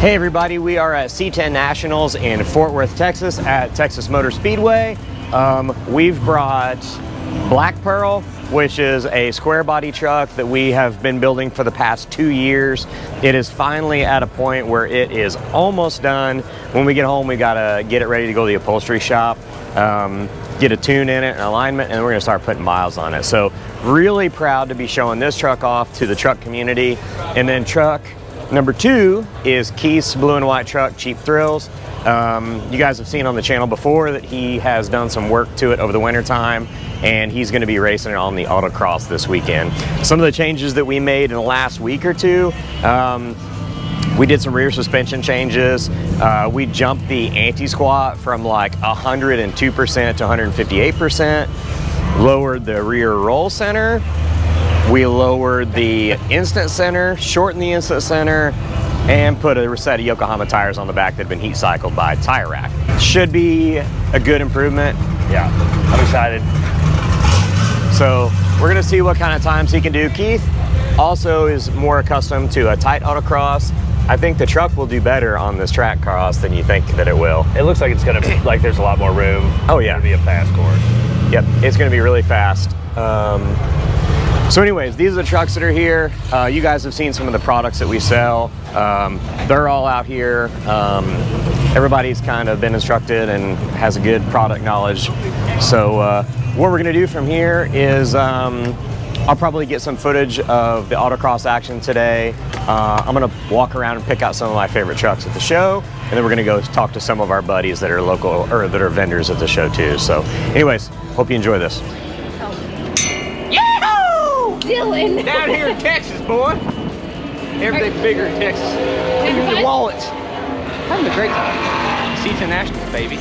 Hey everybody, we are at C10 Nationals in Fort Worth, Texas at Texas Motor Speedway. We've brought Black Pearl, which is a square body truck that we have been building for the past 2 years. It is finally at a point where it is almost done. When we get home, we gotta get it ready to go to the upholstery shop, get a tune in it, an alignment, and we're gonna start putting miles on it. So really proud to be showing this truck off to the truck community. And then truck number 2 is Keith's blue and white truck, Cheap Thrills. You guys have seen on the channel before that he has done some work to it over the winter time, and he's going to be racing it on the Autocross this weekend. Some of the changes that we made in the last week or two, we did some rear suspension changes. We jumped the anti-squat from like 102% to 158%, lowered the rear roll center. We lowered the instant center, shortened the instant center, and put a set of Yokohama tires on the back that had been heat cycled by Tire Rack. Should be a good improvement. Yeah, I'm excited. So we're gonna see what kind of times he can do. Keith also is more accustomed to a tight autocross. I think the truck will do better on this track cross than you think that it will. It looks like it's gonna be, like there's a lot more room. Oh yeah. It's gonna be a fast course. Yep, it's gonna be really fast. So anyways, these are the trucks that are here. You guys have seen some of the products that we sell. They're all out here. Everybody's kind of been instructed and has a good product knowledge. So what we're gonna do from here is I'll probably get some footage of the autocross action today. I'm gonna walk around and pick out some of my favorite trucks at the show, and then we're gonna go talk to some of our buddies that are local or that are vendors at the show too. So anyways, hope you enjoy this. Dylan. Down here in Texas, boy. Everything's bigger in Texas. Look at your wallets. Having a great time. C10 Nationals, baby.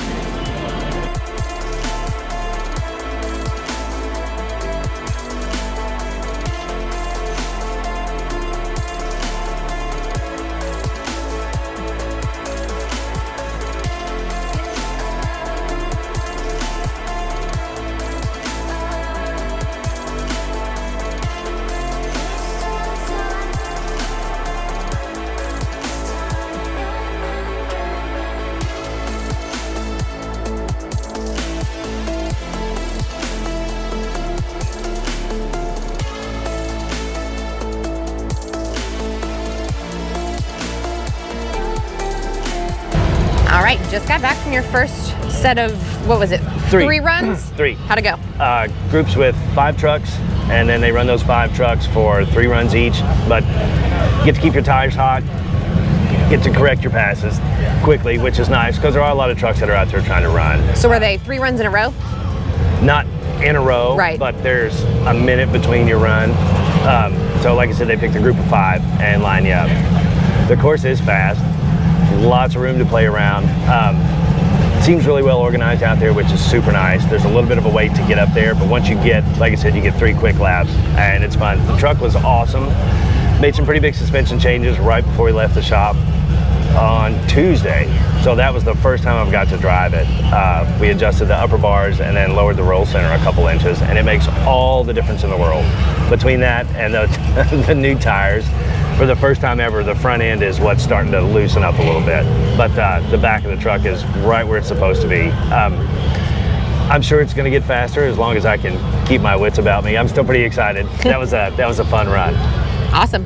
All right, just got back from your first set of, what was it? Three runs? Three. How'd it go? Groups with 5 trucks, and then they run those 5 trucks for 3 runs each. But you get to keep your tires hot, get to correct your passes quickly, which is nice because there are a lot of trucks that are out there trying to run. So were they 3 runs in a row? Not in a row, right, but there's a minute between your run. So like I said, they picked a group of 5 and line you up. The course is fast. Lots of room to play around. Seems really well organized out there, which is super nice. There's a little bit of a wait to get up there, but once you get, like I said, you get 3 quick laps, and it's fun. The truck was awesome. Made some pretty big suspension changes right before we left the shop on Tuesday. So that was the first time I've got to drive it. We adjusted the upper bars and then lowered the roll center a couple inches, and it makes all the difference in the world. Between that and the new tires, for the first time ever, the front end is what's starting to loosen up a little bit. But the back of the truck is right where it's supposed to be. I'm sure it's going to get faster as long as I can keep my wits about me. I'm still pretty excited. That was a fun run. Awesome.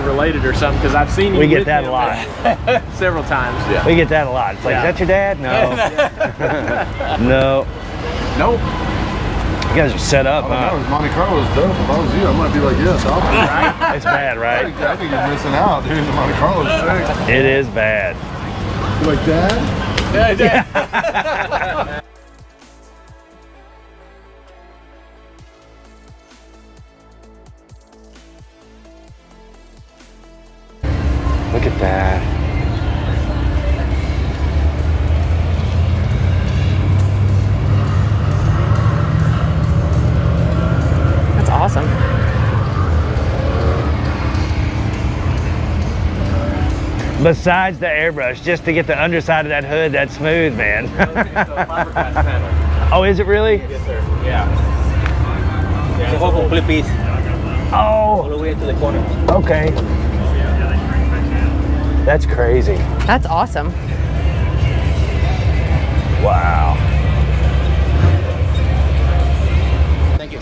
Related or something, because I've seen you. We get that a lot. Several times. Yeah. We get that a lot. It's like, yeah. Is that your dad? No. No. Nope. You guys are set up, huh? That was Monte Carlo's dope. If I was you, I might be like, yes, I'll be right. It's bad, right? I think you're missing out, dude. The Monte Carlo's sick. It is bad. You like Dad? Yeah, Dad. at that. That's awesome. Besides the airbrush, just to get the underside of that hood that smooth, man. Oh, is it really? Yes, sir. Yeah. It's a whole complete piece. All Oh, the way to the corner. okay. That's crazy. That's awesome. Wow. Thank you.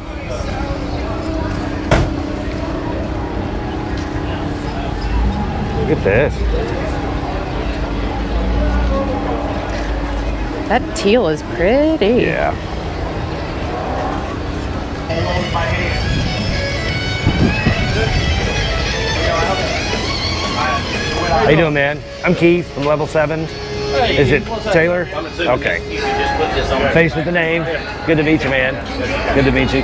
Look at this. That teal is pretty. Yeah. How you doing, man? I'm Keith from Level 7. Is it Taylor? Okay. Face with the name. Good to meet you, man. Good to meet you.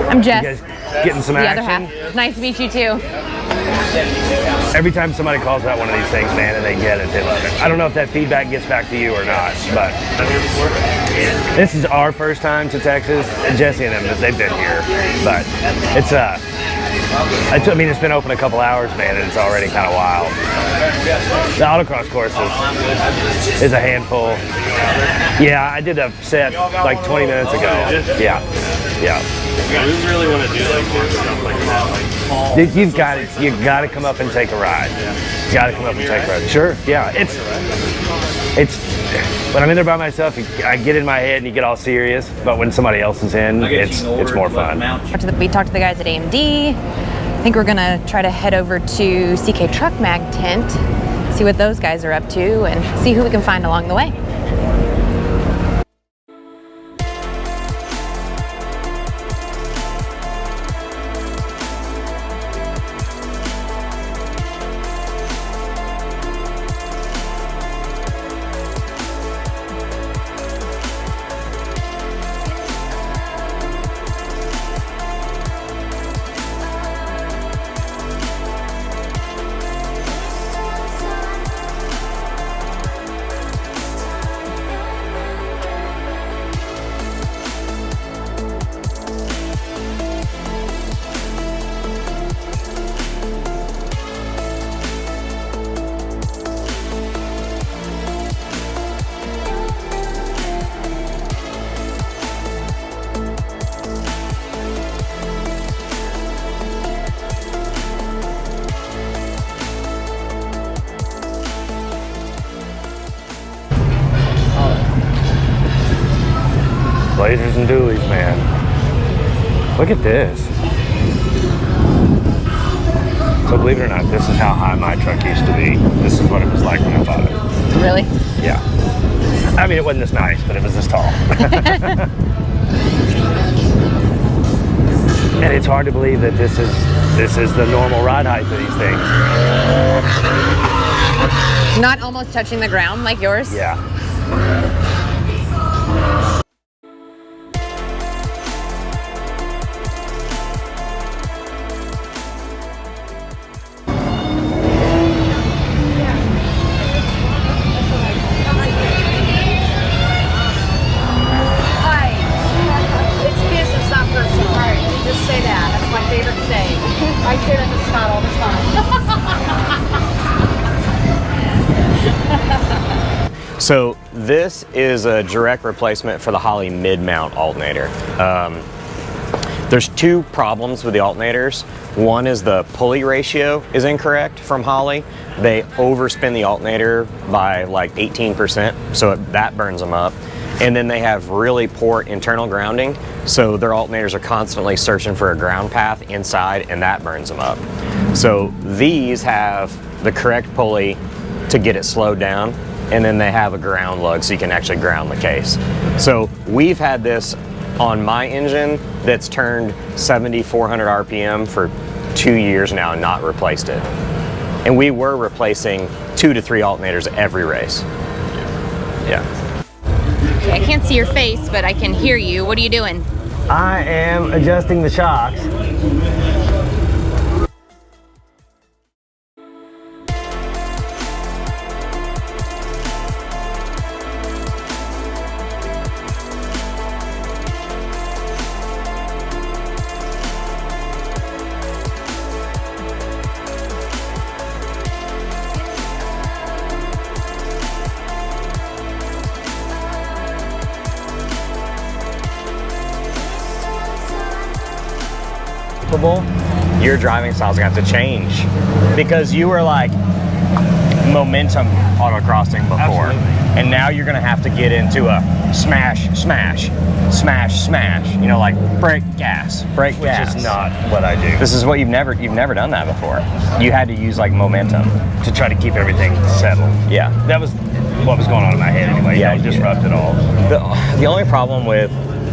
I'm You Jess, guys getting some the other action? half. Nice to meet you too. Every time somebody calls about one of these things, man, and they get it, they love it. I don't know if that feedback gets back to you or not, but this is our first time to Texas. Jesse and them, they've been here, but it's I mean, it's been open a couple hours, man, and it's already kind of wild. The autocross course is a handful. Yeah, I did a set like 20 minutes ago. Yeah. We really want to do like more stuff like that, like small. Dude, you've got to come up and take a ride. You got to come up and take a ride. Sure, yeah. It's when I'm in there by myself, I get in my head and you get all serious. But when somebody else is in, it's more fun. We talked to the guys at AMD. I think we're gonna try to head over to CK Truck Mag tent, see what those guys are up to, and see who we can find along the way. Lasers and dualies, man. Look at this. So believe it or not, this is how high my truck used to be. This is what it was like when I bought it. Really? Yeah. I mean, it wasn't this nice, but it was this tall. And it's hard to believe that this is the normal ride height for these things. Not almost touching the ground like yours? Yeah. So this is a direct replacement for the Holley mid-mount alternator. There's two problems with the alternators. One is the pulley ratio is incorrect from Holley. They overspin the alternator by like 18%, so that burns them up. And then they have really poor internal grounding, so their alternators are constantly searching for a ground path inside, and that burns them up. So these have the correct pulley to get it slowed down, and then they have a ground lug so you can actually ground the case. So we've had this on my engine that's turned 7,400 RPM for 2 years now and not replaced it. And we were replacing 2 to 3 alternators every race. Yeah. I can't see your face, but I can hear you. What are you doing? I am adjusting the shocks. capable, your driving style's gonna have to change because you were like momentum autocrossing before. Absolutely. And now you're gonna have to get into a smash, smash, smash, smash. You know, like brake, gas, brake, Which gas. is not what I do. This is what you've never done that before. You had to use like momentum. To try to keep everything settled. Yeah. That was what was going on in my head anyway. Yeah, Don't disrupt it all. The only problem with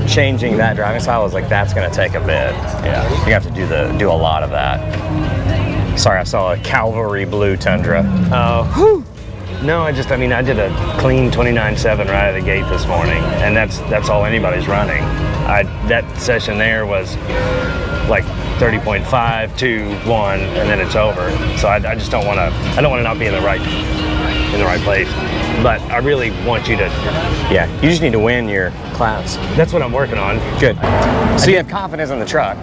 changing that driving style is like that's gonna take a bit. Yeah. You have to do a lot of that. Sorry, I saw a Cavalry Blue Tundra. Oh. No, I did a clean 29.7 right out of the gate this morning, and that's all anybody's running. That session there was like 30.5, 2, 1, and then it's over. So I just don't want to not be in the right place. But I really want you to. Yeah, you just need to win your class. That's what I'm working on. Good. So you have confidence in the truck.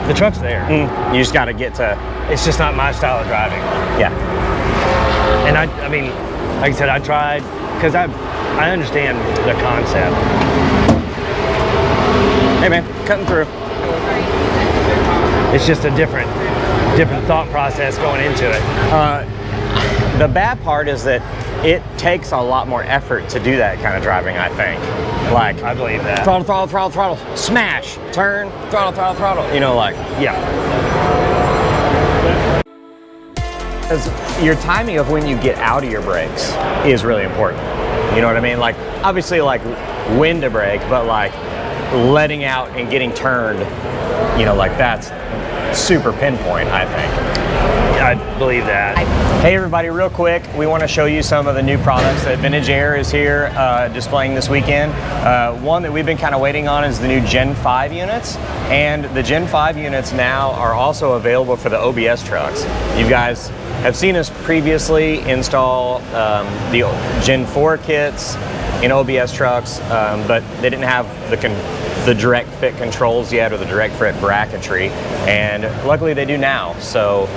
The truck's there. You just got to get to. It's just not my style of driving. Yeah. And I mean, like I said, I tried because I understand the concept. Hey man, cutting through. It's just a different thought process going into it. The bad part is that it takes a lot more effort to do that kind of driving, I think. Like, I believe that. Throttle, throttle, throttle, throttle, smash, turn, throttle, throttle, throttle. You know, like, Yeah. because your timing of when you get out of your brakes is really important. You know what I mean? Like, obviously, like, when to brake, but like, letting out and getting turned, you know, like, that's super pinpoint, I think. I believe that. Hey everybody, real quick, we want to show you some of the new products that Vintage Air is here displaying this weekend. One that we've been kind of waiting on is the new Gen 5 units, and the Gen 5 units now are also available for the OBS trucks. You guys have seen us previously install the Gen 4 kits in OBS trucks, but they didn't have the direct fit controls yet, or the direct fit bracketry, and luckily they do now. So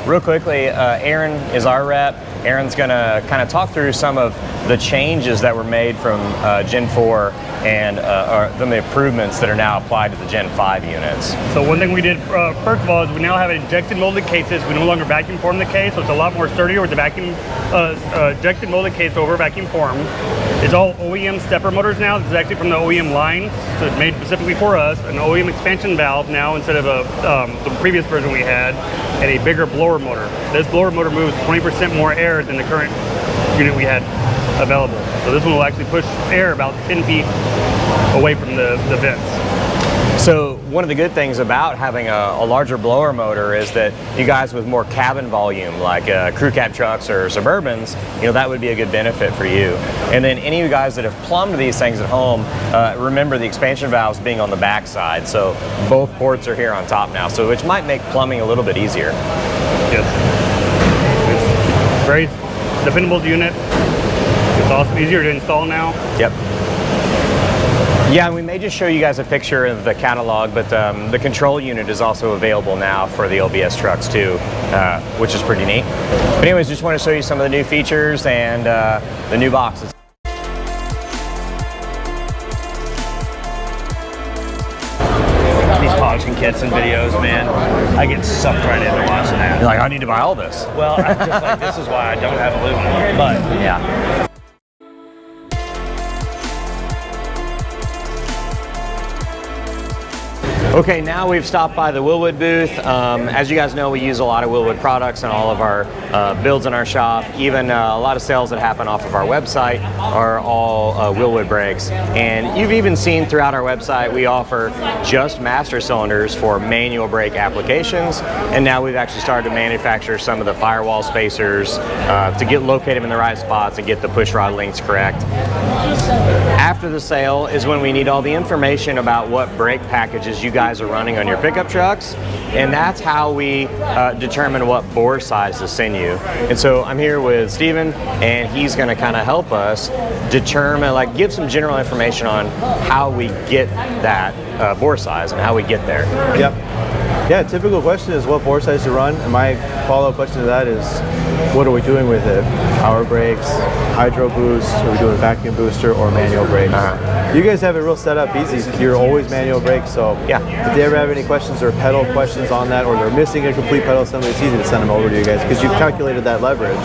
real quickly, Aaron is our rep. Aaron's gonna kind of talk through some of the changes that were made from Gen 4 and the improvements that are now applied to the Gen 5 units. So one thing we did, first of all, is we now have injected molded cases. We no longer vacuum form the case, so it's a lot more sturdier with the vacuum injected molded case over vacuum formed. It's all OEM stepper motors now. This is actually from the OEM line, so it's made specifically for us. An OEM expansion valve now instead of the previous version we had, and a bigger blower motor. This blower motor moves 20% more air than the current unit we had available. So this one will actually push air about 10 feet away from the vents. So one of the good things about having a larger blower motor is that you guys with more cabin volume, like crew cab trucks or Suburbans, you know, that would be a good benefit for you. And then any of you guys that have plumbed these things at home, remember the expansion valves being on the back side. So both ports are here on top now, so which might make plumbing a little bit easier. Yes. It's very dependable unit. It's also easier to install now. Yep. Yeah, and we may just show you guys a picture of the catalog, but the control unit is also available now for the OBS trucks too, which is pretty neat. But anyways, just want to show you some of the new features and the new boxes. These polishing kits and videos, man, I get sucked right into watching that. You're like, I need to buy all this. Well, I'm just like, this is why I don't have aluminum. But Yeah. Okay, now we've stopped by the Willwood booth. As you guys know, we use a lot of Willwood products in all of our builds in our shop. Even a lot of sales that happen off of our website are all Willwood brakes. And you've even seen throughout our website, we offer just master cylinders for manual brake applications. And now we've actually started to manufacture some of the firewall spacers to get located in the right spots and get the push rod lengths correct. After the sale is when we need all the information about what brake packages you guys are running on your pickup trucks, and that's how we determine what bore size to send you. And so I'm here with Steven, and he's going to kind of help us determine, like, give some general information on how we get that bore size and how we get there. Yep. Yeah, typical question is what bore size to run, and my follow-up question to that is what are we doing with it? Power brakes, hydro boost, are we doing vacuum booster or manual brakes? You guys have it real set up easy. You're always manual brakes, so Yeah. if they ever have any questions or pedal questions on that, or they're missing a complete pedal assembly, it's easy to send them over to you guys because you've calculated that leverage.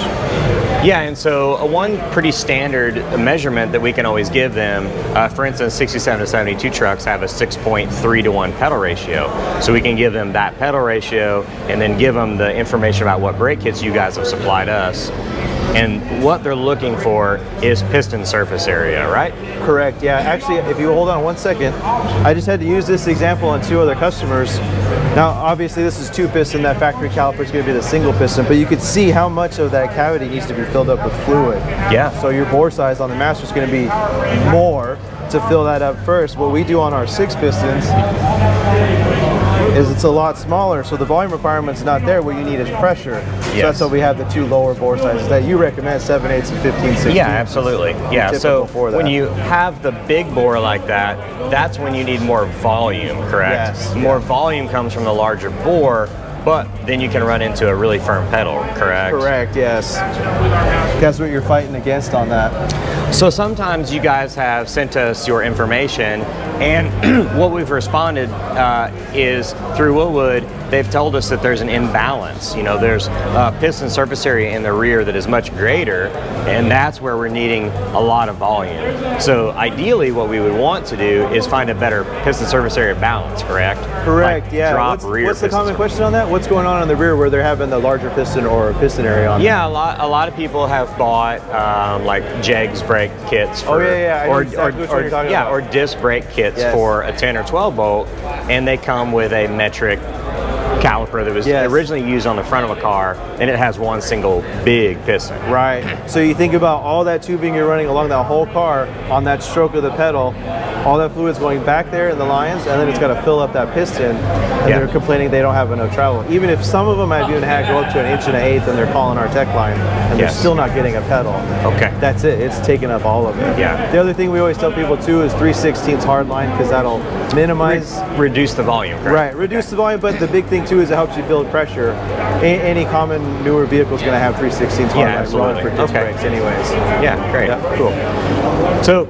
Yeah, and so one pretty standard measurement that we can always give them, for instance, 67 to 72 trucks have a 6.3 to 1 pedal ratio. So we can give them that pedal ratio and then give them the information about what brake kits you guys have supplied us. And what they're looking for is piston surface area, right? Correct, yeah. Actually, if you hold on one second, I just had to use this example on 2 other customers. Now, obviously, this is 2 piston. That factory caliper is going to be the single piston, but you could see how much of that cavity needs to be filled up with fluid. Yeah. So your bore size on the master is going to be more to fill that up first. What we do on our 6 pistons is it's a lot smaller, so the volume requirement's not there. What you need is pressure. So that's why we have the 2 lower bore sizes that you recommend, 7/8 and 15/16. Yeah, absolutely. Yeah, so for that. when you have the big bore like that, that's when you need more volume, correct? Yes. More volume comes from the larger bore, but then you can run into a really firm pedal, correct? Correct, yes. That's what you're fighting against on that. So sometimes you guys have sent us your information, and what we've responded is through Woodwood, they've told us that there's an imbalance. You know, there's piston surface area in the rear that is much greater, and that's where we're needing a lot of volume. So ideally what we would want to do is find a better piston surface area balance, correct? Correct, Like yeah. Drop rear What's the piston common question on that? What's going on in the rear where they're having the larger piston or piston area on? Yeah, a lot of people have bought like jegs brake kits for, I know exactly which one you're talking about. or disc brake kits for a 10 or 12 volt, and they come with a metric caliper that was originally used on the front of a car, and it has one single big piston. Right. So you think about all that tubing you're running along that whole car on that stroke of the pedal, all that fluid's going back there in the lines, and then it's got to fill up that piston, and they're complaining they don't have enough travel. Even if some of them have even had go up to 1 1/8 and they're calling our tech line, and they're still not getting a pedal. Okay. That's it. It's taking up all of it. Yeah. The other thing we always tell people too is 3/16 hard line, because that'll minimize... Reduce the volume, correct? Right, reduce the volume, but the big thing too is it helps you build pressure. Any common newer vehicle is going to have 3/16 hard line running for disc brakes anyways. Yeah, great. Cool. So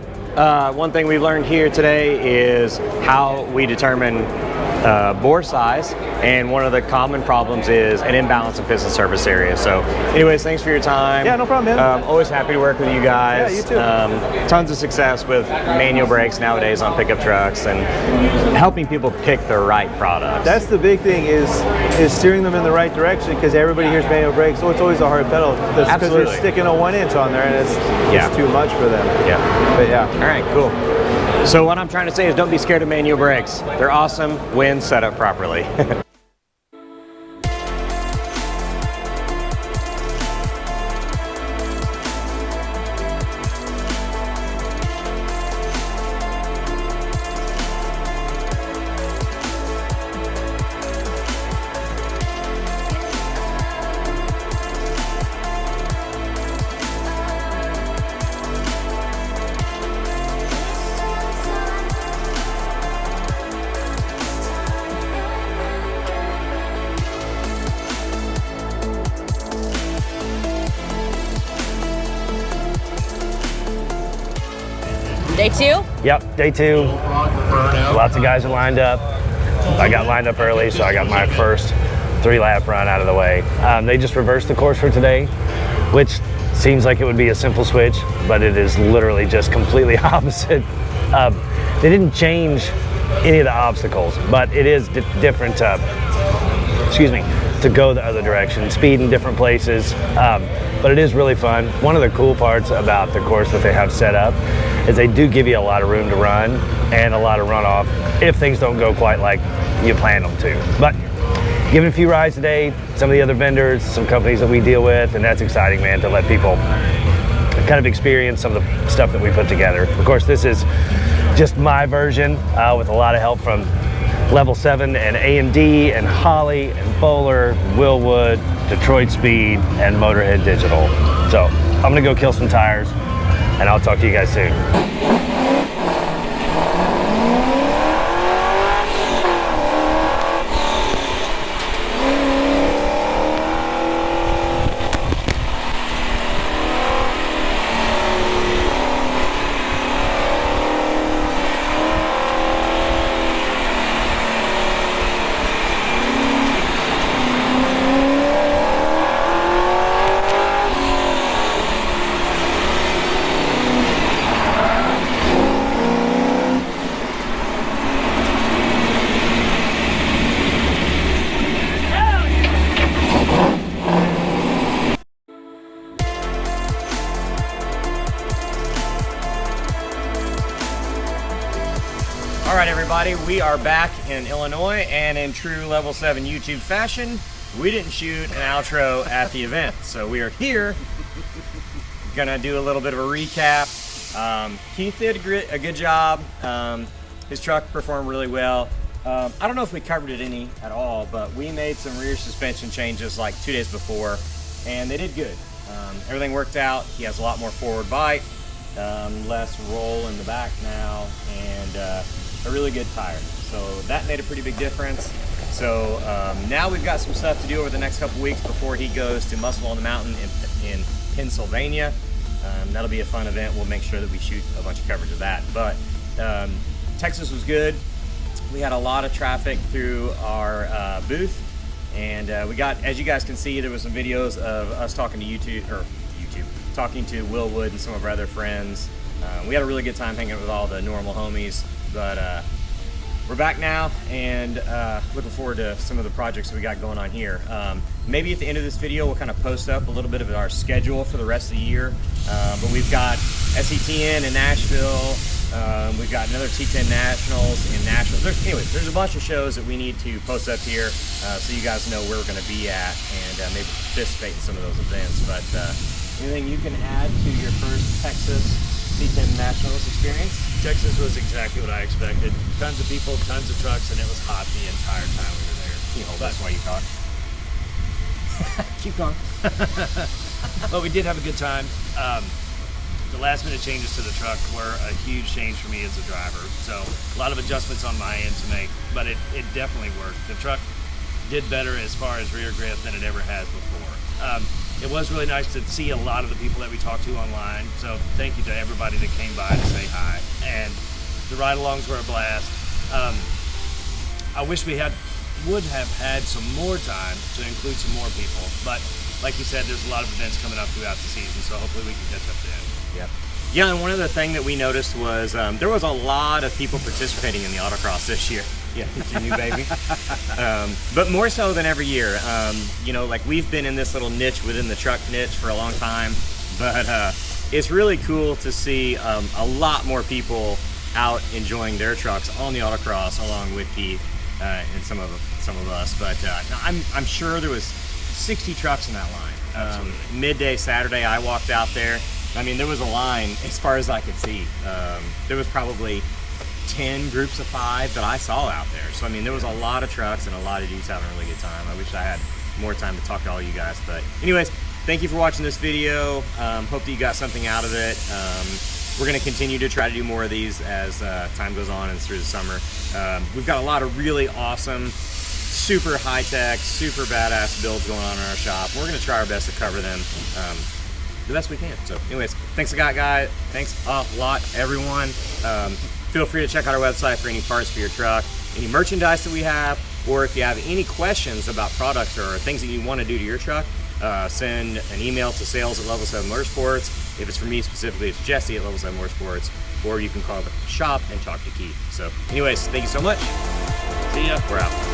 one thing we've learned here today is how we determine bore size, and one of the common problems is an imbalance of piston surface area. So anyways, thanks for your time. Yeah, no problem, man. Always happy to work with you guys. Yeah, you too. Tons of success with manual brakes nowadays on pickup trucks, and helping people pick the right products. That's the big thing is steering them in the right direction, because everybody hears manual brakes, so it's always a hard pedal. Because you're sticking a 1 inch on there, and it's too much for them. Yeah. But yeah. All right, cool. So what I'm trying to say is don't be scared of manual brakes. They're awesome when set up properly. Day 2? Yep, day 2. Lots of guys are lined up. I got lined up early, so I got my first 3-lap run out of the way. They just reversed the course for today, which seems like it would be a simple switch, but it is literally just completely opposite. They didn't change any of the obstacles, but it is different to go the other direction, speed in different places, but it is really fun. One of the cool parts about the course that they have set up is they do give you a lot of room to run and a lot of runoff if things don't go quite like you plan them to. But giving a few rides today, some of the other vendors, some companies that we deal with, and that's exciting, man, to let people kind of experience some of the stuff that we put together. Of course, this is just my version with a lot of help from Level 7 and AMD and Holley and Bowler, Willwood, Detroit Speed, and Motorhead Digital. So I'm gonna go kill some tires, and I'll talk to you guys soon. All right, everybody, we are back in Illinois, and in true Level 7 YouTube fashion, we didn't shoot an outro at the event. So we are here, gonna do a little bit of a recap. Keith did a good job. His truck performed really well. I don't know if we covered it any at all, but we made some rear suspension changes like 2 days before, and they did good. Everything worked out. He has a lot more forward bite, less roll in the back now, and a really good tire. So that made a pretty big difference. So now we've got some stuff to do over the next couple weeks before he goes to Muscle on the Mountain in Pennsylvania. That'll be a fun event. We'll make sure that we shoot a bunch of coverage of that. But Texas was good. We had a lot of traffic through our booth, and we got, as you guys can see, there was some videos of us talking to talking to Will Wood and some of our other friends. We had a really good time hanging with all the normal homies, but we're back now, and looking forward to some of the projects that we got going on here. Maybe at the end of this video, we'll kind of post up a little bit of our schedule for the rest of the year. But we've got C10 in Nashville. We've got another C10 Nationals in Nashville. There's a bunch of shows that we need to post up here so you guys know where we're going to be at, and maybe participate in some of those events. But anything you can add to your first Texas C10 Nationals experience? Texas was exactly what I expected. Tons of people, tons of trucks, and it was hot the entire time we were there. You know, that's why you talk. Keep going. But we did have a good time. The last minute changes to the truck were a huge change for me as a driver. So a lot of adjustments on my end to make, but it definitely worked. The truck did better as far as rear grip than it ever has before. It was really nice to see a lot of the people that we talked to online. So thank you to everybody that came by to say hi. And the ride-alongs were a blast. I wish we would have had some more time to include some more people. But like you said, there's a lot of events coming up throughout the season, so hopefully we can catch up then. Yep. Yeah, and one other thing that we noticed was there was a lot of people participating in the Autocross this year. Yeah, it's your new baby. But more so than every year. You know, like we've been in this little niche within the truck niche for a long time, but it's really cool to see a lot more people out enjoying their trucks on the Autocross along with Keith and some of us. But I'm sure there was 60 trucks in that line. Midday Saturday, I walked out there. I mean, there was a line as far as I could see. There was probably 10 groups of 5 that I saw out there. So, I mean, there was a lot of trucks and a lot of dudes having a really good time. I wish I had more time to talk to all you guys. But anyways, thank you for watching this video. Hope that you got something out of it. We're going to continue to try to do more of these as time goes on and through the summer. We've got a lot of really awesome, super high-tech, super badass builds going on in our shop. We're going to try our best to cover them the best we can. So anyways, thanks a lot, guys. Thanks a lot, everyone. Feel free to check out our website for any parts for your truck, any merchandise that we have, or if you have any questions about products or things that you want to do to your truck, send an email to sales@Level 7 Motorsports. If it's for me specifically, it's Jesse at Level 7 Motorsports, or you can call the shop and talk to Keith. So anyways, thank you so much. See ya. We're out.